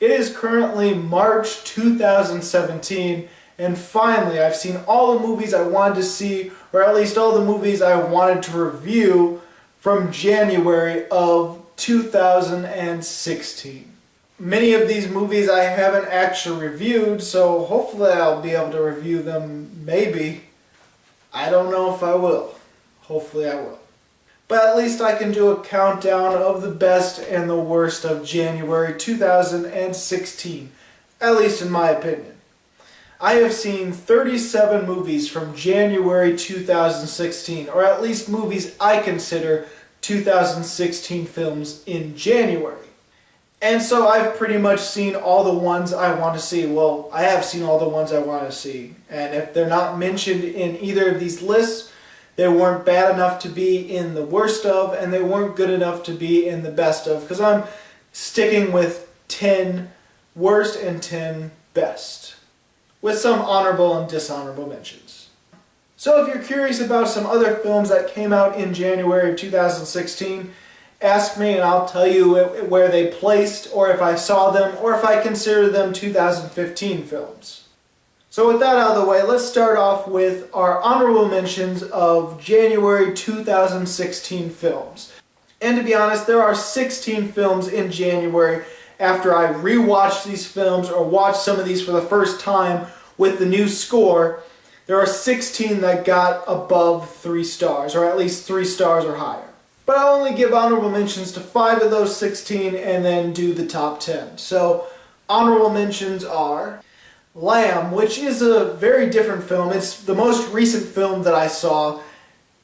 It is currently March 2017, and finally I've seen all the movies I wanted to see, or at least all the movies I wanted to review from January of 2016. Many of these movies I haven't actually reviewed, so hopefully I'll be able to review them, maybe. I don't know if I will. Hopefully I will. But at least I can do a countdown of the best and the worst of January 2016, at least in my opinion. I have seen 37 movies from January 2016, or at least movies I consider 2016 films in January. And so I've pretty much seen all the ones I want to see. Well, I have seen all the ones I want to see. And if they're not mentioned in either of these lists, they weren't bad enough to be in the worst of, and they weren't good enough to be in the best of, because I'm sticking with 10 worst and 10 best, with some honorable and dishonorable mentions. So if you're curious about some other films that came out in January of 2016, ask me and I'll tell you where they placed, or if I saw them, or if I consider them 2015 films. So with that out of the way, let's start off with our honorable mentions of January 2016 films. And to be honest, there are 16 films in January after I rewatched these films or watched some of these for the first time with the new score. There are 16 that got above 3 stars, or at least 3 stars or higher. But I'll only give honorable mentions to 5 of those 16 and then do the top 10. So honorable mentions are Lamb, which is a very different film. It's the most recent film that I saw,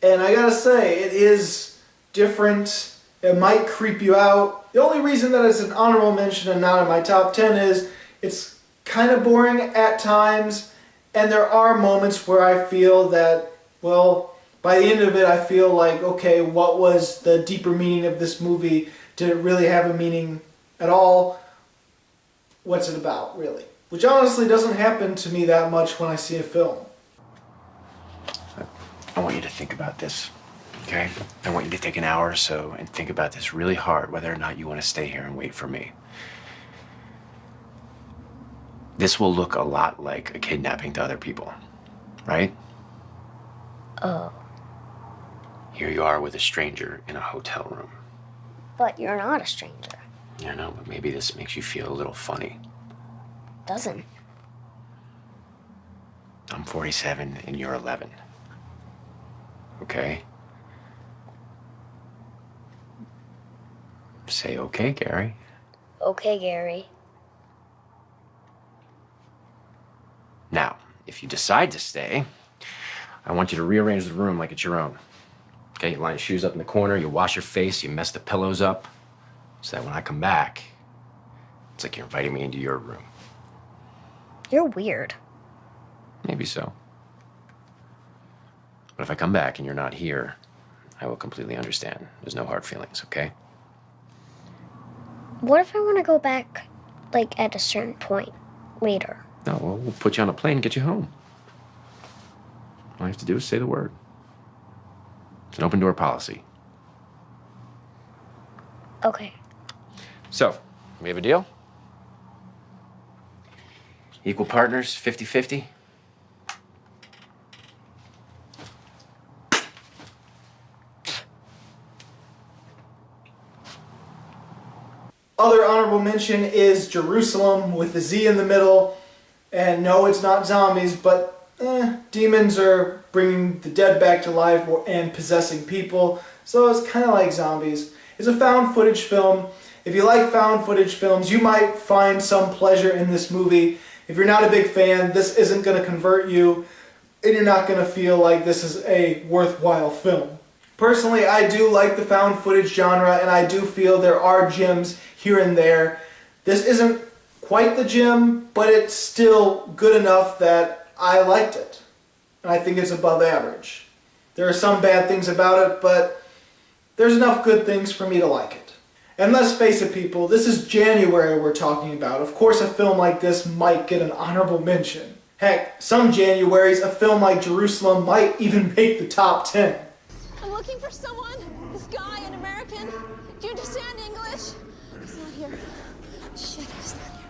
and I gotta say, it is different. It might creep you out. The only reason that it's an honorable mention and not in my top 10 is it's kind of boring at times, and there are moments where I feel that, well, by the end of it, I feel like, okay, what was the deeper meaning of this movie? Did it really have a meaning at all? What's it about, really? Which honestly doesn't happen to me that much when I see a film. I want you to think about this, okay? I want you to take an hour or so and think about this really hard, whether or not you want to stay here and wait for me. This will look a lot like a kidnapping to other people, right? Oh. Here you are with a stranger in a hotel room. But you're not a stranger. I know, but maybe this makes you feel a little funny. Doesn't. I'm 47 and you're 11. Okay? Say okay, Gary. Okay, Gary. Now, if you decide to stay, I want you to rearrange the room like it's your own. Okay, you line your shoes up in the corner, you wash your face, you mess the pillows up, so that when I come back, it's like you're inviting me into your room. You're weird. Maybe so. But if I come back and you're not here, I will completely understand. There's no hard feelings, okay? What if I want to go back, like, at a certain point later? No, well, we'll put you on a plane and get you home. All you have to do is say the word. It's an open door policy. Okay. So, we have a deal? Equal partners, 50-50? Other honorable mention is Jerusalem with the Z in the middle. And no, it's not zombies, but demons are bringing the dead back to life and possessing people, so it's kind of like zombies. It's a found footage film. If you like found footage films, you might find some pleasure in this movie. If you're not a big fan, this isn't going to convert you, and you're not going to feel like this is a worthwhile film. Personally, I do like the found footage genre, and I do feel there are gems here and there. This isn't quite the gem, but it's still good enough that I liked it. And I think it's above average. There are some bad things about it, but there's enough good things for me to like it. And let's face it, people, this is January we're talking about. Of course, a film like this might get an honorable mention. Heck, some Januaries, a film like Jerusalem might even make the top 10. I'm looking for someone. This guy, an American. Do you understand English? He's not here. Shit, he's not here.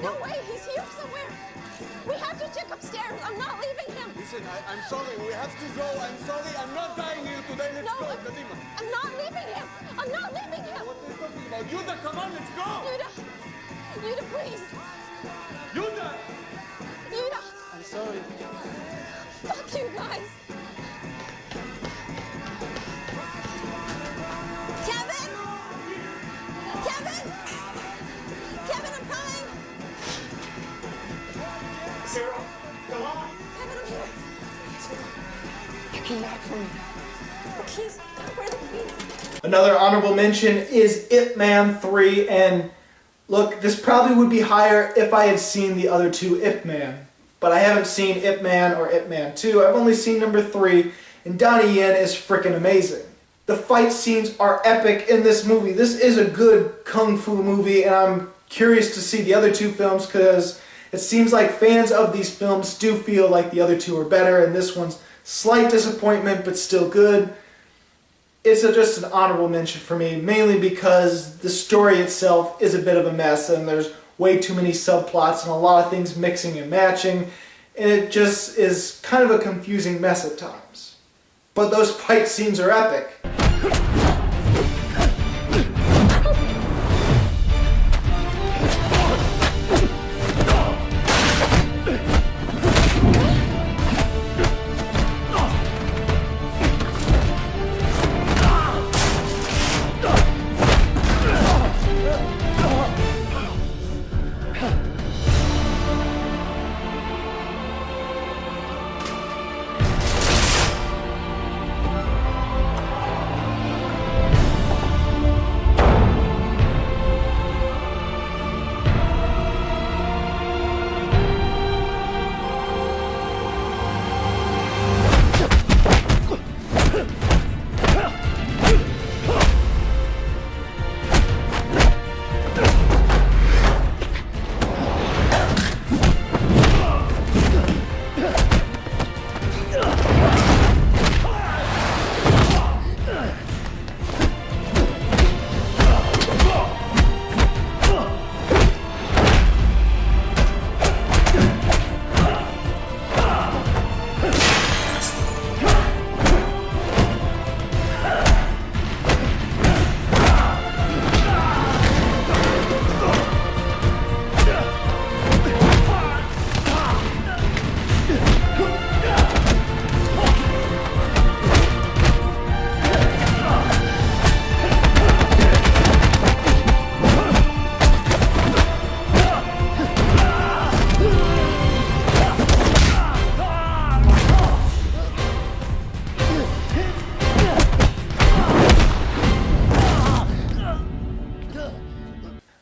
No way, he's here somewhere. We have to check upstairs. I'm not leaving him. Listen, I'm sorry. We have to go. I'm sorry. I'm not dying here today. Let's go, Kadima. I'm not leaving him. I'm not leaving him. What are you talking about? Yuda, come on, let's go. Yuda, please. Yuda! Yuda. I'm sorry. Fuck you guys. Kevin! Kevin! Kevin, I'm coming. Sarah, come on. Kevin, I'm here. You came back for me. The keys. Where are the keys? Another honorable mention is Ip Man 3, and look, this probably would be higher if I had seen the other two Ip Man. But I haven't seen Ip Man or Ip Man 2. I've only seen number 3, and Donnie Yen is freaking amazing. The fight scenes are epic in this movie. This is a good kung fu movie, and I'm curious to see the other two films because it seems like fans of these films do feel like the other two are better, and this one's slight disappointment, but still good. It's just an honorable mention for me, mainly because the story itself is a bit of a mess, and there's way too many subplots and a lot of things mixing and matching, and it just is kind of a confusing mess at times. But those fight scenes are epic.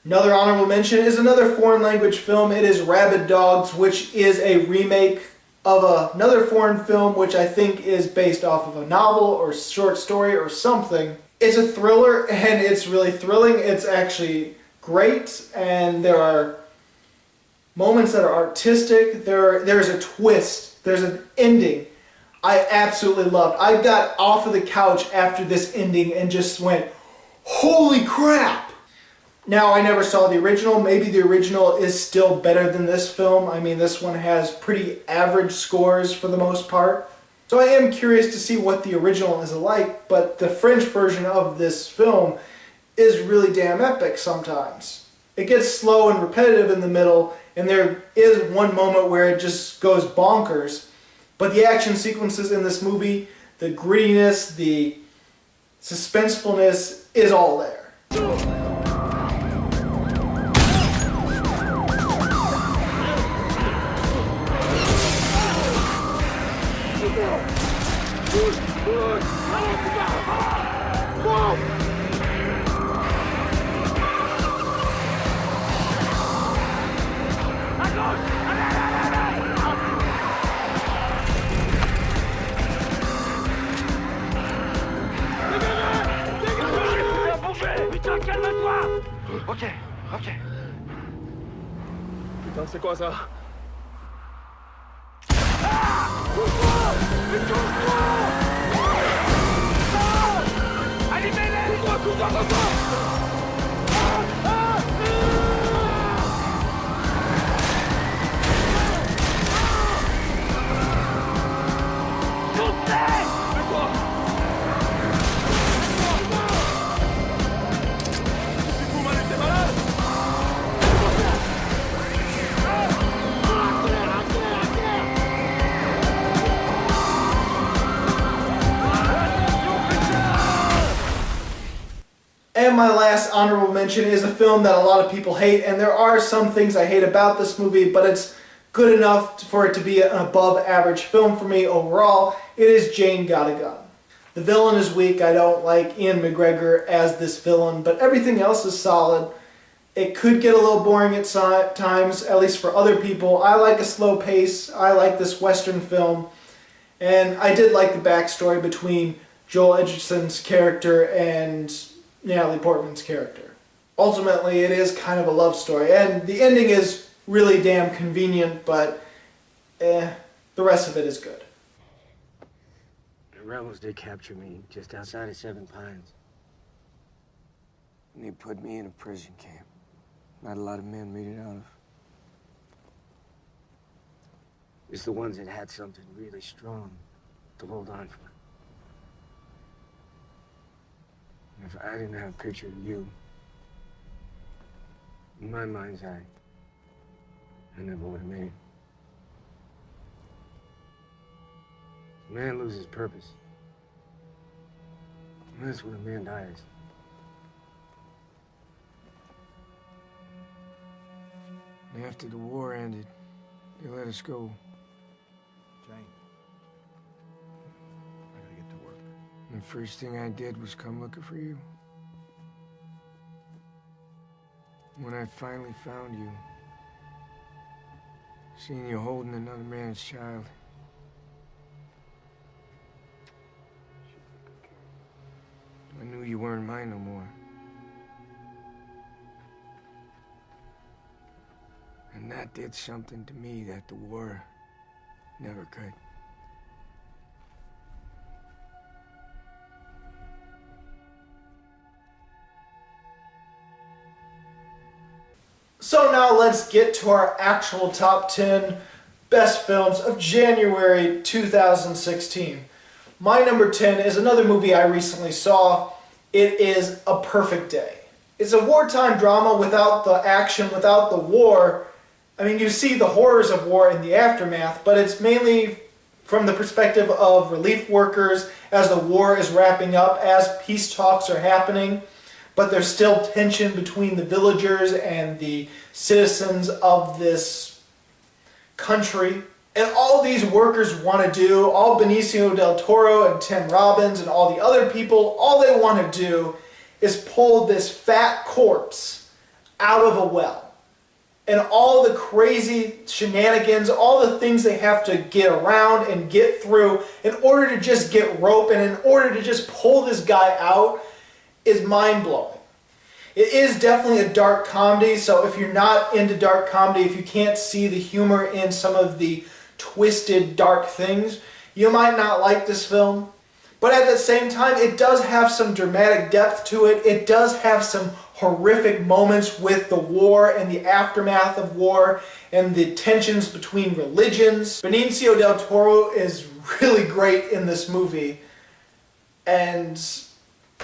Another honorable mention is another foreign language film. It is Rabid Dogs, which is a remake of another foreign film, which I think is based off of a novel or short story or something. It's a thriller, and it's really thrilling. It's actually great, and there are moments that are artistic. There's a twist. There's an ending I absolutely loved. I got off of the couch after this ending and just went, holy crap! Now, I never saw the original. Maybe the original is still better than this film. I mean, this one has pretty average scores for the most part. So I am curious to see what the original is like, but the French version of this film is really damn epic sometimes. It gets slow and repetitive in the middle, and there is one moment where it just goes bonkers. But the action sequences in this movie, the grittiness, the suspensefulness is all there. Ok, ok. Putain, c'est quoi ça? And my last honorable mention is a film that a lot of people hate, and there are some things I hate about this movie, but it's good enough for it to be an above average film for me overall. It is Jane Got a Gun. The villain is weak. I don't like Ian McGregor as this villain, but everything else is solid. It could get a little boring at times, at least for other people. I like a slow pace. I like this Western film. And I did like the backstory between Joel Edgerton's character and Natalie Portman's character. Ultimately, it is kind of a love story. And the ending is really damn convenient, but the rest of it is good. The rebels did capture me just outside of Seven Pines. And they put me in a prison camp. Not a lot of men made it out of. It's the ones that had something really strong to hold on for. And if I didn't have a picture of you, in my mind's eye, I never would have made it. A man loses purpose. And that's when a man dies. And after the war ended, they let us go. Jane, I gotta get to work. And the first thing I did was come looking for you. When I finally found you, seeing you holding another man's child, I knew you weren't mine no more. And that did something to me that the war never could. So now let's get to our actual top 10 best films of January 2016. My number 10 is another movie I recently saw. It is A Perfect Day. It's a wartime drama without the action, without the war. I mean, you see the horrors of war in the aftermath, but it's mainly from the perspective of relief workers as the war is wrapping up, as peace talks are happening, but there's still tension between the villagers and the citizens of this country. And all these workers want to do, all Benicio del Toro and Tim Robbins and all the other people, all they want to do is pull this fat corpse out of a well. And all the crazy shenanigans, all the things they have to get around and get through in order to just get rope and in order to just pull this guy out is mind-blowing. It is definitely a dark comedy, so if you're not into dark comedy, if you can't see the humor in some of the twisted, dark things, you might not like this film. But at the same time, it does have some dramatic depth to it. It does have some horrific moments with the war and the aftermath of war and the tensions between religions. Benicio del Toro is really great in this movie, and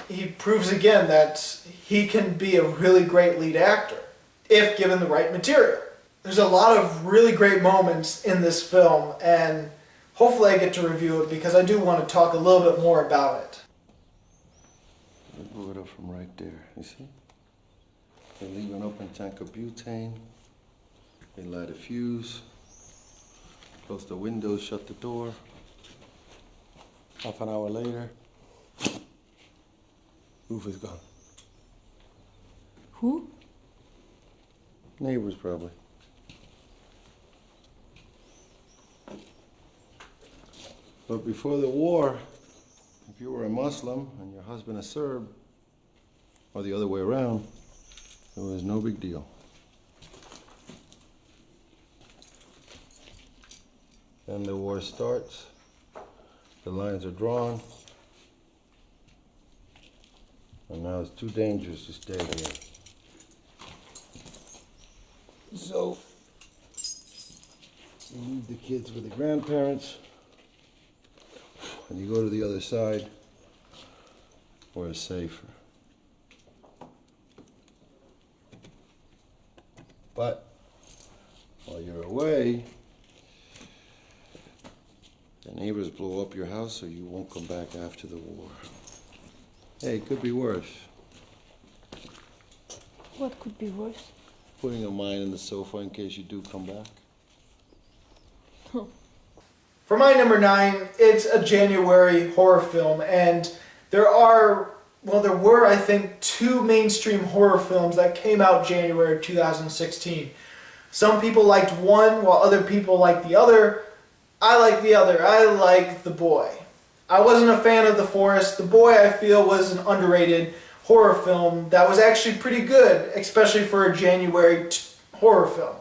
he proves again that he can be a really great lead actor if given the right material. There's a lot of really great moments in this film, and hopefully I get to review it because I do want to talk a little bit more about it. They blew it up from right there, you see? They leave an open tank of butane. They light a fuse. Close the windows, shut the door. Half an hour later, roof is gone. Who? Neighbors, probably. But before the war, if you were a Muslim and your husband a Serb, or the other way around, it was no big deal. Then the war starts, the lines are drawn, and now it's too dangerous to stay here. So, you leave the kids with the grandparents, and you go to the other side, where it's safer. But while you're away, the neighbors blow up your house so you won't come back after the war. Hey, it could be worse. What could be worse? Putting a mine in the sofa in case you do come back. For my number 9, it's a January horror film, and there were, I think, 2 mainstream horror films that came out January of 2016. Some people liked one, while other people liked the other. I like the other. I like The Boy. I wasn't a fan of The Forest. The Boy, I feel, was an underrated horror film that was actually pretty good, especially for a January horror film.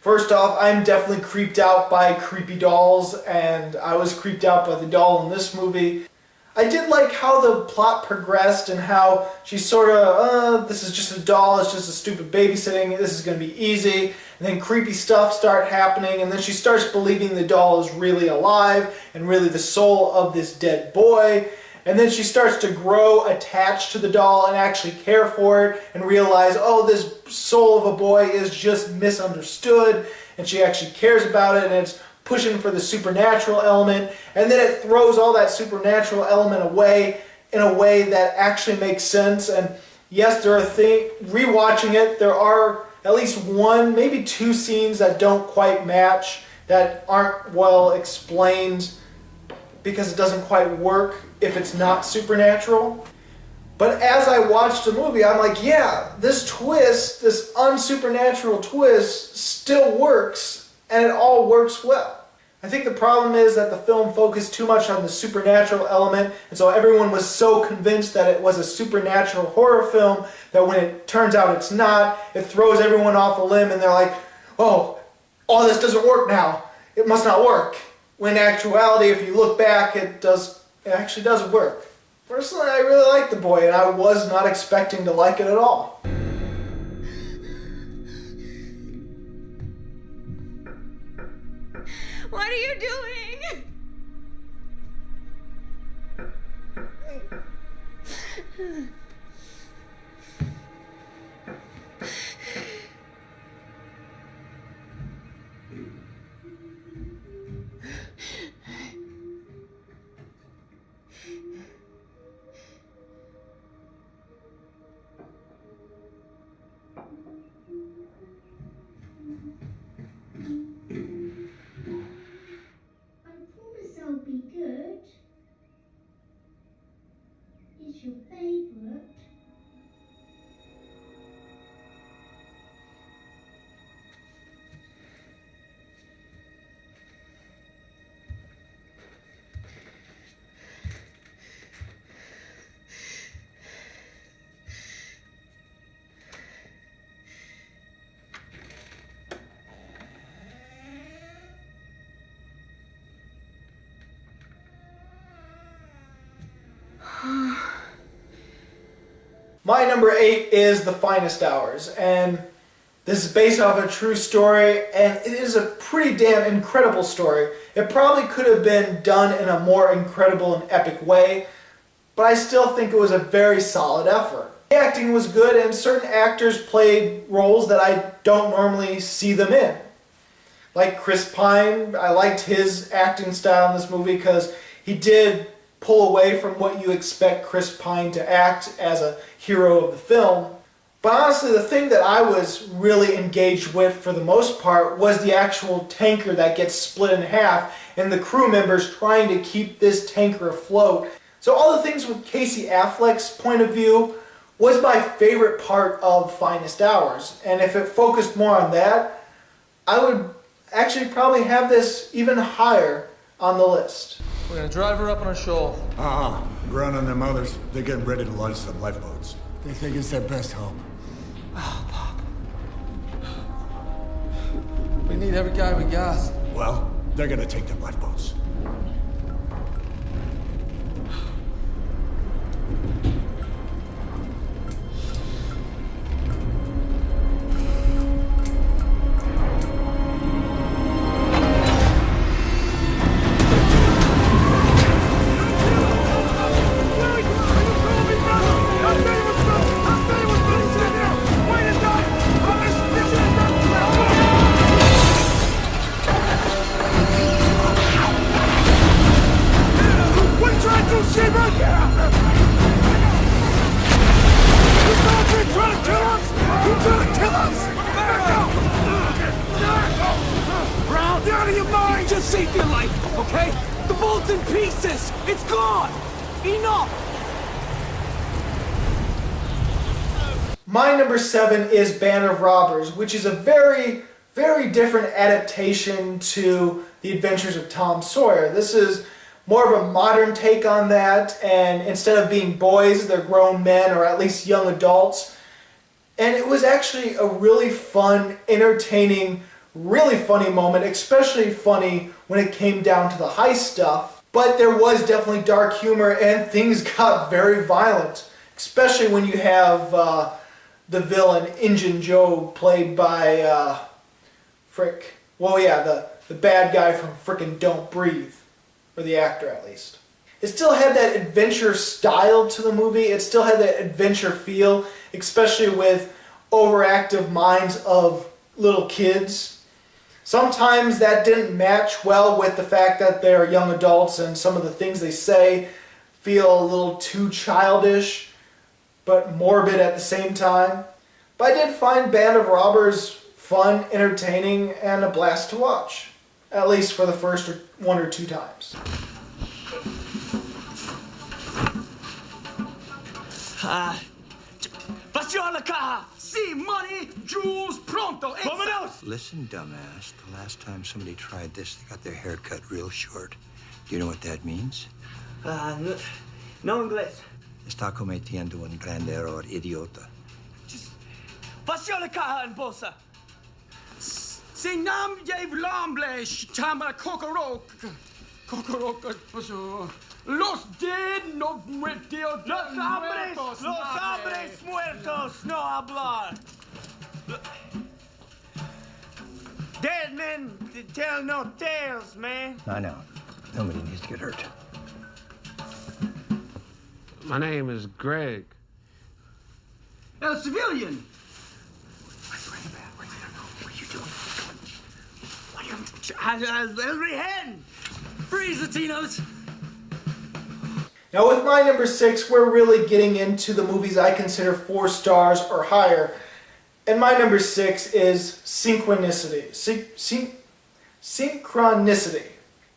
First off, I'm definitely creeped out by creepy dolls, and I was creeped out by the doll in this movie. I did like how the plot progressed and how she's sort of, this is just a doll, it's just a stupid babysitting, this is going to be easy. And then creepy stuff start happening, and then she starts believing the doll is really alive and really the soul of this dead boy. And then she starts to grow attached to the doll and actually care for it and realize, oh, this soul of a boy is just misunderstood, and she actually cares about it, and it's pushing for the supernatural element, and then it throws all that supernatural element away in a way that actually makes sense. And yes, there are rewatching it, there are at least 1, maybe 2 scenes that don't quite match, that aren't well explained because it doesn't quite work if it's not supernatural. But as I watched the movie, I'm like, yeah, this twist, this unsupernatural twist still works, and it all works well. I think the problem is that the film focused too much on the supernatural element, and so everyone was so convinced that it was a supernatural horror film that when it turns out it's not, it throws everyone off a limb, and they're like, oh, all this doesn't work now. It must not work. When in actuality, if you look back, it actually does work. Personally, I really like The Boy, and I was not expecting to like it at all. What are you doing? I'll be good. Is your favorite? My number 8 is The Finest Hours, and this is based off a true story, and it is a pretty damn incredible story. It probably could have been done in a more incredible and epic way, but I still think it was a very solid effort. The acting was good, and certain actors played roles that I don't normally see them in. Like Chris Pine, I liked his acting style in this movie because he did pull away from what you expect Chris Pine to act as a hero of the film. But honestly, the thing that I was really engaged with for the most part was the actual tanker that gets split in half and the crew members trying to keep this tanker afloat. So all the things with Casey Affleck's point of view was my favorite part of Finest Hours. And if it focused more on that, I would actually probably have this even higher on the list. We're gonna drive her up on a shoal. Ground on them others. They're getting ready to launch some lifeboats. They think it's their best hope. Oh, Pop. We need every guy we got. Well, they're gonna take them lifeboats. My number 7 is Band of Robbers, which is a very, very different adaptation to The Adventures of Tom Sawyer. This is more of a modern take on that, and instead of being boys, they're grown men, or at least young adults. And it was actually a really fun, entertaining, really funny moment, especially funny when it came down to the heist stuff. But there was definitely dark humor, and things got very violent, especially when you have the villain, Injun Joe, played by, the bad guy from frickin' Don't Breathe, or the actor at least. It still had that adventure style to the movie, it still had that adventure feel, especially with overactive minds of little kids. Sometimes that didn't match well with the fact that they're young adults and some of the things they say feel a little too childish, but morbid at the same time. But I did find Band of Robbers fun, entertaining, and a blast to watch. At least for the first one or two times. See money, jewels, pronto. Listen, dumbass. The last time somebody tried this, they got their hair cut real short. Do you know what that means? No inglés. Está cometiendo un gran error, idiota. Pasó la caja en bolsa. Se nam llev lamble, chama cocorok. Cocorok, pasó. Los dead no muertos. Los hombres muertos no hablar. Dead men tell no tales, man. I know. Nobody needs to get hurt. My name is Greg. A civilian. Every hand! Freeze, Latinos! Now with my number 6, we're really getting into the movies I consider 4 stars or higher. And my number 6 is Synchronicity. Synchronicity.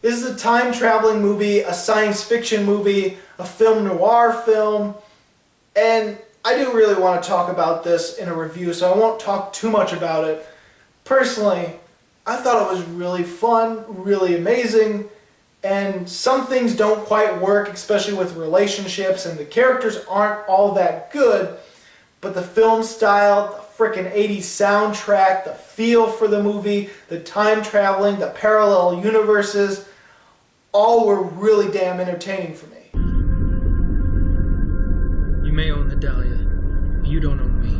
This is a time-traveling movie, a science fiction movie, a film noir film, and I do really want to talk about this in a review, so I won't talk too much about it. Personally, I thought it was really fun, really amazing, and some things don't quite work, especially with relationships, and the characters aren't all that good, but the film style, the frickin' 80s soundtrack, the feel for the movie, the time traveling, the parallel universes, all were really damn entertaining for me. You may own the Dahlia, but you don't own me.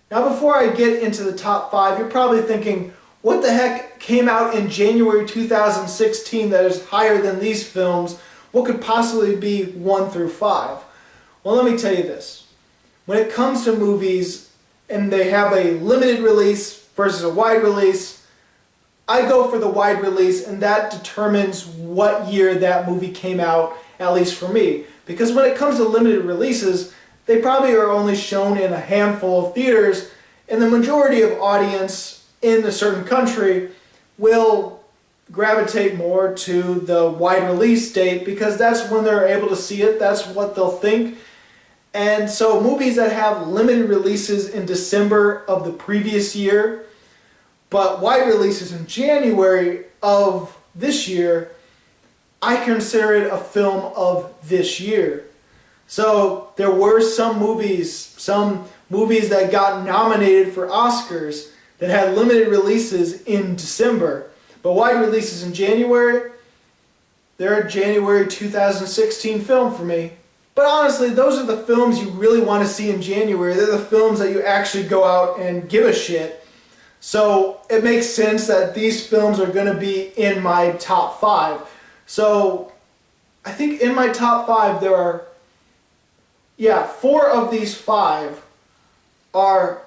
Now before I get into the top 5, you're probably thinking, what the heck came out in January 2016 that is higher than these films? What could possibly be 1 through 5? Well, let me tell you this. When it comes to movies, and they have a limited release versus a wide release, I go for the wide release, and that determines what year that movie came out, at least for me. Because when it comes to limited releases, they probably are only shown in a handful of theaters, and the majority of audience in a certain country will gravitate more to the wide release date because that's when they're able to see it, that's what they'll think. And so movies that have limited releases in December of the previous year, but wide releases in January of this year, I consider it a film of this year. So there were some movies that got nominated for Oscars that had limited releases in December, but wide releases in January. They're a January 2016 film for me. But honestly, those are the films you really want to see in January. They're the films that you actually go out and give a shit. So it makes sense that these films are going to be in my top 5. So I think in my top 5 there are, 4 of these 5 are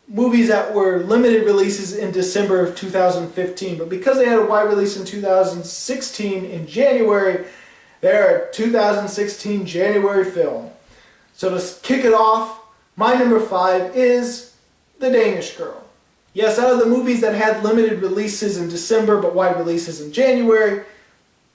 movies that were limited releases in December of 2015. But because they had a wide release in 2016 in January, they're a 2016 January film. So to kick it off, my number 5 is The Danish Girl. Yes, out of the movies that had limited releases in December but wide releases in January,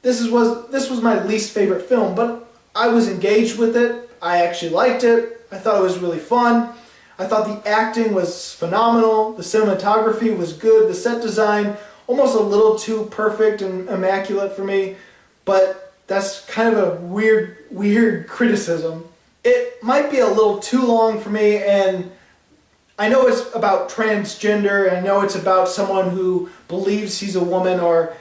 this was my least favorite film, but I was engaged with it. I actually liked it. I thought it was really fun. I thought the acting was phenomenal. The cinematography was good. The set design, almost a little too perfect and immaculate for me, but that's kind of a weird criticism. It might be a little too long for me, and I know it's about transgender, and I know it's about someone who believes he's a woman, or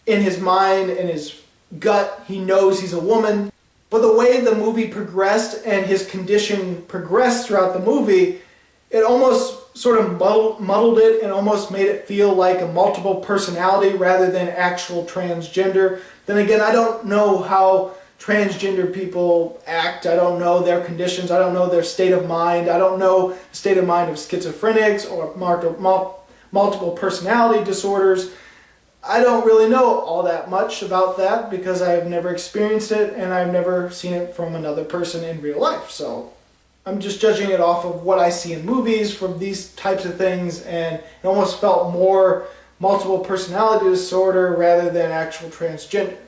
in his mind, in his gut, he knows he's a woman. But the way the movie progressed and his condition progressed throughout the movie, it almost sort of muddled it and almost made it feel like a multiple personality rather than actual transgender. Then again, I don't know how transgender people act. I don't know their conditions. I don't know their state of mind. I don't know the state of mind of schizophrenics or multiple personality disorders. I don't really know all that much about that because I've never experienced it and I've never seen it from another person in real life. So I'm just judging it off of what I see in movies from these types of things, and it almost felt more multiple personality disorder rather than actual transgender.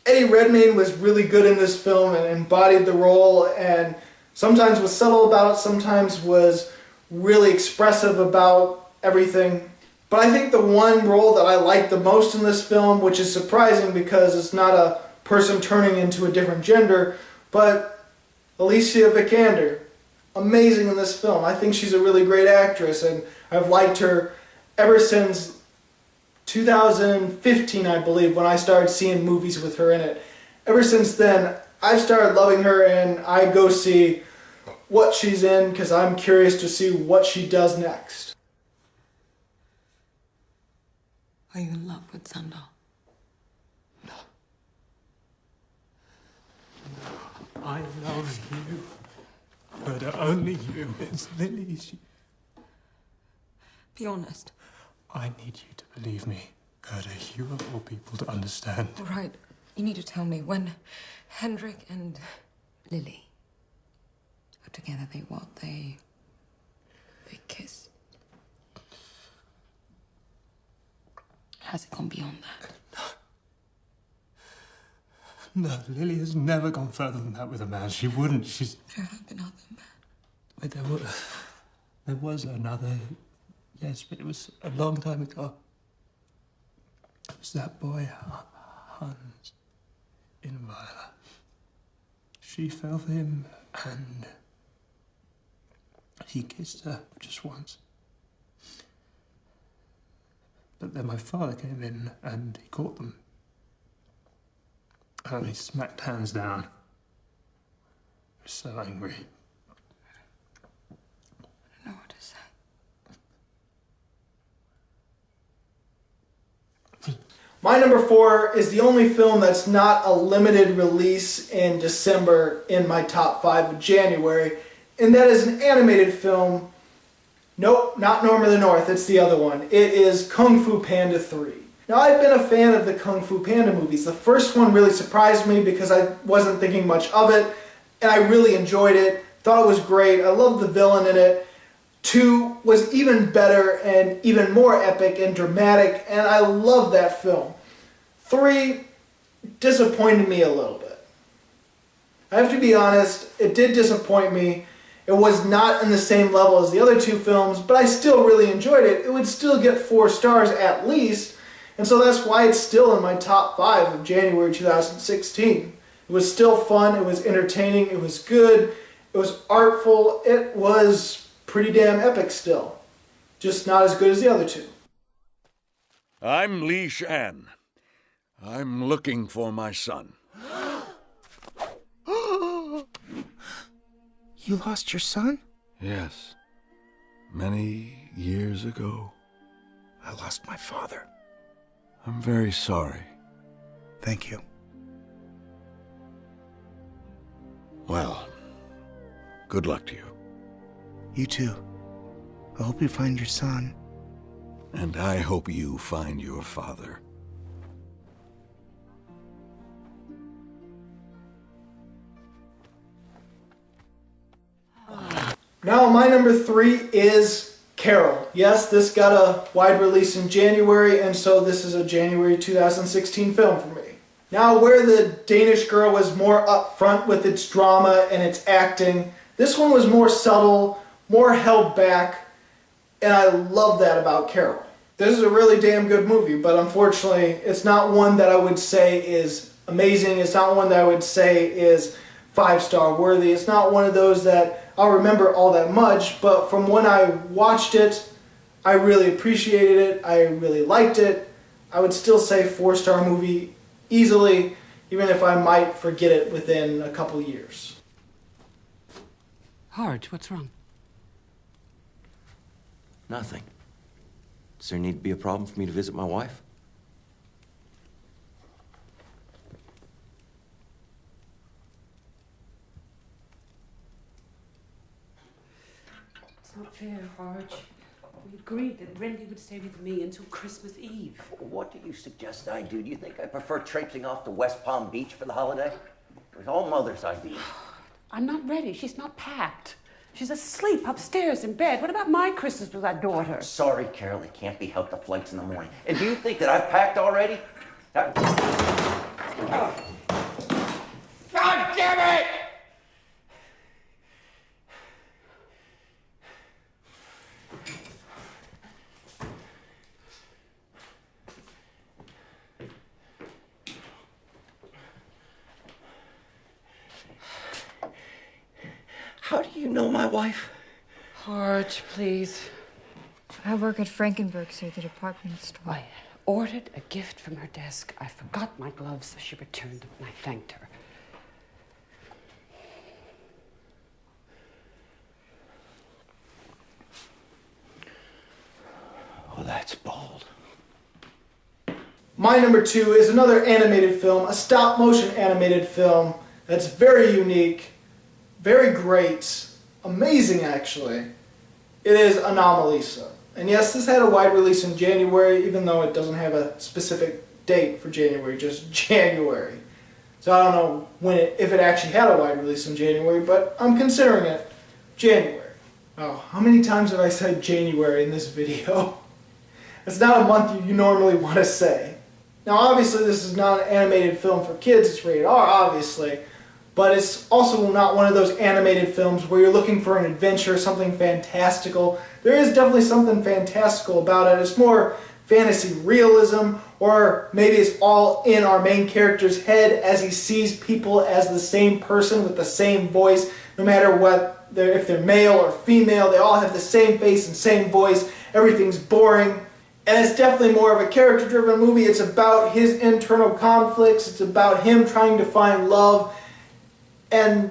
Eddie Redmayne was really good in this film and embodied the role, and sometimes was subtle about it, sometimes was really expressive about everything. But I think the one role that I liked the most in this film, which is surprising because it's not a person turning into a different gender, but Alicia Vikander, amazing in this film. I think she's a really great actress, and I've liked her ever since 2015, I believe, when I started seeing movies with her in it. Ever since then, I've started loving her, and I go see what she's in because I'm curious to see what she does next. Are you in love with Sander? No. I love you. But only you. It's Lily. Be honest. I need you to believe me. Gerda, you of all people to understand. All right. You need to tell me when Hendrik and Lily are together, they kiss. Has it gone beyond that? No, Lily has never gone further than that with a man. She wouldn't. There have been other men. But there was another, yes, but it was a long time ago. It was that boy, Hans, in Viola. She fell for him, and he kissed her just once. But then my father came in and he caught them. And he smacked hands down. He was so angry. I don't know what to say. My number 4 is the only film that's not a limited release in December in my top 5 of January, and that is an animated film. Nope, not Norm of the North, it's the other one. It is Kung Fu Panda 3. Now, I've been a fan of the Kung Fu Panda movies. The first one really surprised me because I wasn't thinking much of it, and I really enjoyed it. Thought it was great. I loved the villain in it. 2 was even better and even more epic and dramatic, and I love that film. 3 disappointed me a little bit. I have to be honest, it did disappoint me. It was not in the same level as the other 2 films, but I still really enjoyed it. It would still get 4 stars at least, And so that's why it's still in my top 5 of January 2016. It was still fun, it was entertaining, it was good, it was artful, it was pretty damn epic still. Just not as good as the other two. I'm Li Shan. I'm looking for my son. You lost your son? Yes. Many years ago. I lost my father. I'm very sorry. Thank you. Well, good luck to you. You too. I hope you find your son. And I hope you find your father. Now my number 3 is Carol. Yes, this got a wide release in January, and so this is a January 2016 film for me. Now, where the Danish Girl was more upfront with its drama and its acting, this one was more subtle, more held back, and I love that about Carol. This is a really damn good movie, but unfortunately, it's not one that I would say is amazing. It's not one that I would say is 5-star worthy. It's not one of those that I'll remember all that much, but from when I watched it, I really appreciated it. I really liked it. I would still say 4-star movie easily, even if I might forget it within a couple years. Harge, what's wrong? Nothing. Does there need to be a problem for me to visit my wife? It's not fair, Harge. We agreed that Randy would stay with me until Christmas Eve. What do you suggest I do? Do you think I prefer traipsing off to West Palm Beach for the holiday? It was all Mother's idea. I'm not ready. She's not packed. She's asleep upstairs in bed. What about my Christmas with our daughter? Sorry, Carol, it can't be helped. The flight's in the morning. And do you think that I've packed already? God damn it! How do you know my wife? Harge, please. I work at Frankenberg's at the department store. I ordered a gift from her desk. I forgot my gloves, so she returned them, and I thanked her. Oh, that's bold. My number 2 is another animated film, a stop-motion animated film that's very unique, very great, amazing actually. It is Anomaly. And yes, this had a wide release in January, even though it doesn't have a specific date for January, just January. So I don't know if it actually had a wide release in January, but I'm considering it January. Oh, how many times have I said January in this video? It's not a month you normally want to say. Now obviously this is not an animated film for kids, it's rated R obviously, but it's also not one of those animated films where you're looking for an adventure, something fantastical. There is definitely something fantastical about it. It's more fantasy realism, or maybe it's all in our main character's head as he sees people as the same person with the same voice, no matter what, if they're male or female, they all have the same face and same voice. Everything's boring. And it's definitely more of a character-driven movie. It's about his internal conflicts. It's about him trying to find love and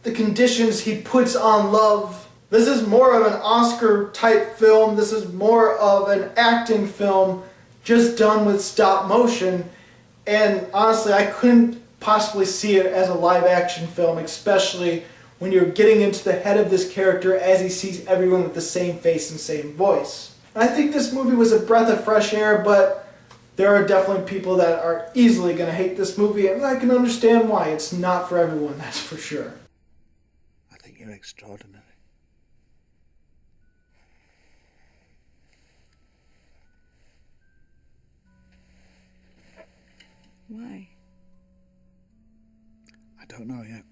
the conditions he puts on love. This is more of an Oscar-type film. This is more of an acting film just done with stop motion. And honestly, I couldn't possibly see it as a live-action film, especially when you're getting into the head of this character as he sees everyone with the same face and same voice. I think this movie was a breath of fresh air, but there are definitely people that are easily going to hate this movie, and I can understand why. It's not for everyone, that's for sure. I think you're extraordinary. Why? I don't know yet.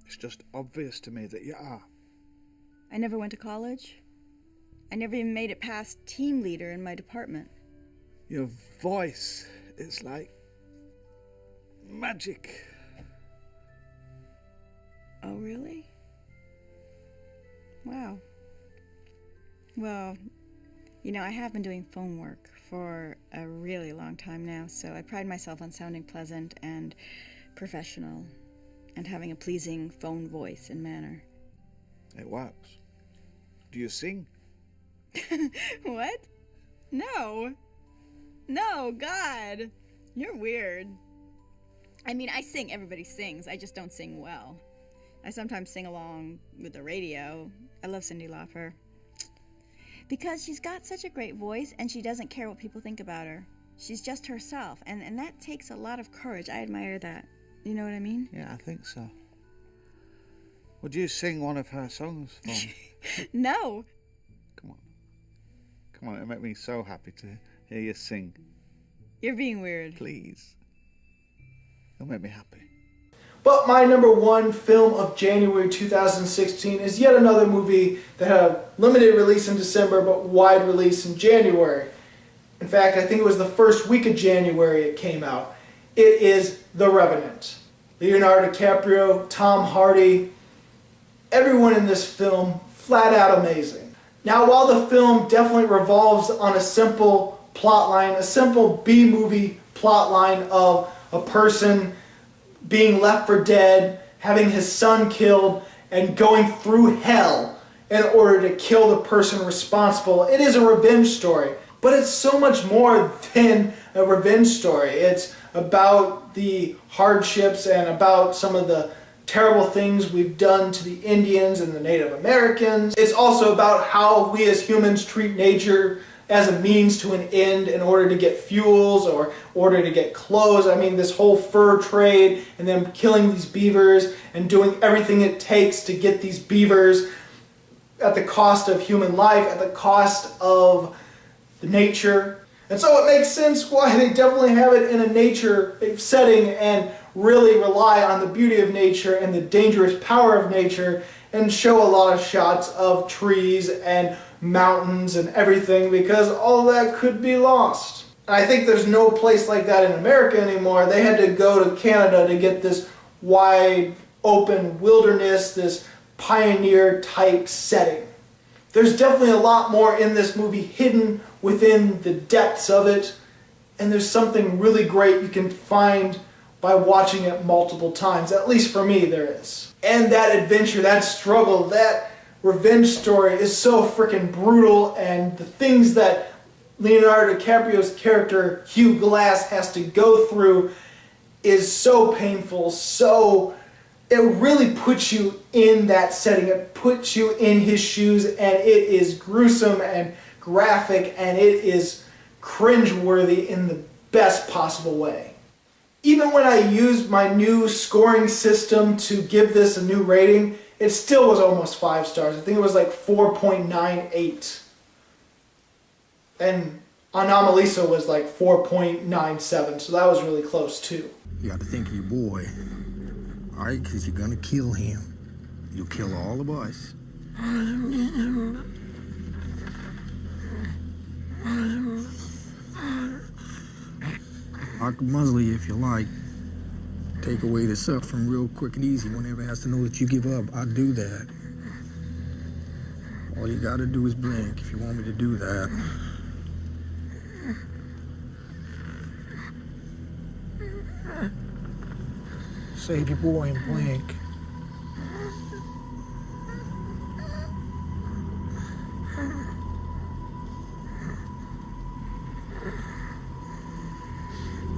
It's just obvious to me that you are. I never went to college. I never even made it past team leader in my department. Your voice is like magic. Oh, really? Wow. Well, you know, I have been doing phone work for a really long time now, so I pride myself on sounding pleasant and professional and having a pleasing phone voice and manner. It works. Do you sing? What? No. No, God. You're weird. I mean, I sing. Everybody sings. I just don't sing well. I sometimes sing along with the radio. I love Cyndi Lauper. Because she's got such a great voice and she doesn't care what people think about her. She's just herself. And that takes a lot of courage. I admire that. You know what I mean? Yeah, I think so. Would you sing one of her songs for me? No. Come on, it'd make me so happy to hear you sing. You're being weird. Please. It'll make me happy. But my number one film of January 2016 is yet another movie that had a limited release in December but wide release in January. In fact, I think it was the first week of January it came out. It is The Revenant. Leonardo DiCaprio, Tom Hardy, everyone in this film flat out amazing. Now, while the film definitely revolves on a simple plot line, a simple B-movie plot line of a person being left for dead, having his son killed, and going through hell in order to kill the person responsible, it is a revenge story. But it's so much more than a revenge story. It's about the hardships and about some of the terrible things we've done to the Indians and the Native Americans. It's also about how we as humans treat nature as a means to an end in order to get fuels or order to get clothes. I mean, this whole fur trade and them killing these beavers and doing everything it takes to get these beavers at the cost of human life, at the cost of the nature. And so it makes sense why they definitely have it in a nature setting and really rely on the beauty of nature and the dangerous power of nature and show a lot of shots of trees and mountains and everything, because all that could be lost. And I think there's no place like that in America anymore. They had to go to Canada to get this wide open wilderness, this pioneer type setting. There's definitely a lot more in this movie hidden within the depths of it, and there's something really great you can find by watching it multiple times. At least for me, there is. And that adventure, that struggle, that revenge story is so freaking brutal, and the things that Leonardo DiCaprio's character Hugh Glass has to go through is so painful, so it really puts you in that setting. It puts you in his shoes, and it is gruesome and graphic, and it is cringeworthy in the best possible way. Even when I used my new scoring system to give this a new rating, it still was almost 5 stars. I think it was like 4.98. And Anomaly was like 4.97, so that was really close too. You got to think of your boy, all right? Because you're going to kill him. You'll kill all of us. I can muzzle you if you like. Take away the suffering real quick and easy. One never has to know that you give up. I'll do that. All you gotta do is blink if you want me to do that. Save your boy and blink.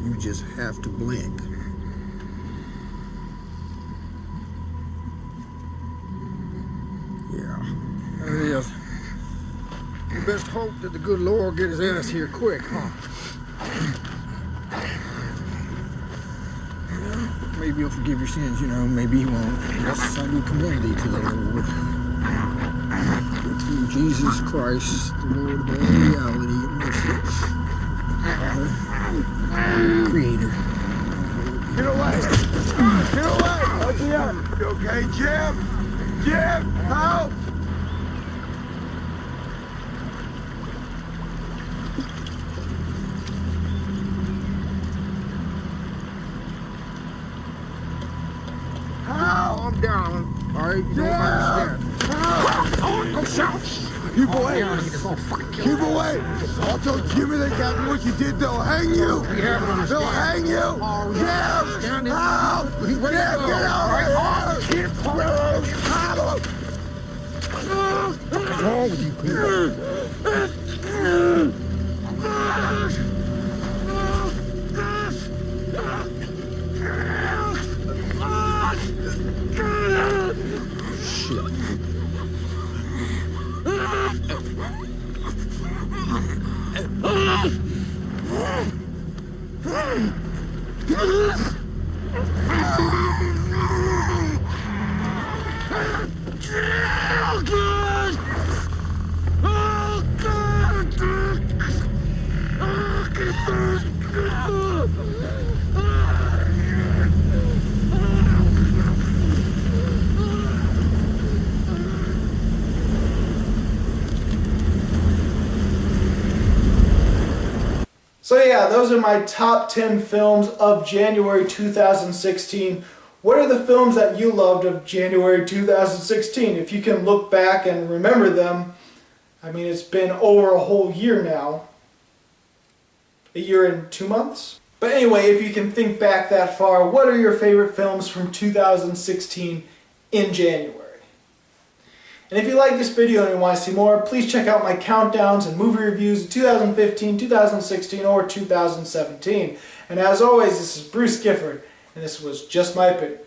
You just have to blink. Yeah, there it is. You best hope that the good Lord get his ass here quick, huh? Maybe he'll forgive your sins, you know, maybe he won't. That's the sign of community to the Lord. But through Jesus Christ, the Lord of all reality and mercy, Father, Creator. Get away! Get away! Oh, Jim! You okay, Jim? Jim, help! Calm down. All right, you don't understand. Don't shout. Keep away! Keep away! Also, give me the captain what you did, they'll hang you! They'll hang you! Jim! Help! Jim, get over here! What's wrong with you people? So yeah, those are my top 10 films of January 2016. What are the films that you loved of January 2016? If you can look back and remember them, I mean, it's been over a whole year now. A year and 2 months? But anyway, if you can think back that far, what are your favorite films from 2016 in January? And if you like this video and you want to see more, please check out my countdowns and movie reviews of 2015, 2016, or 2017. And as always, this is Bruce Gifford, and this was Just My Opinion.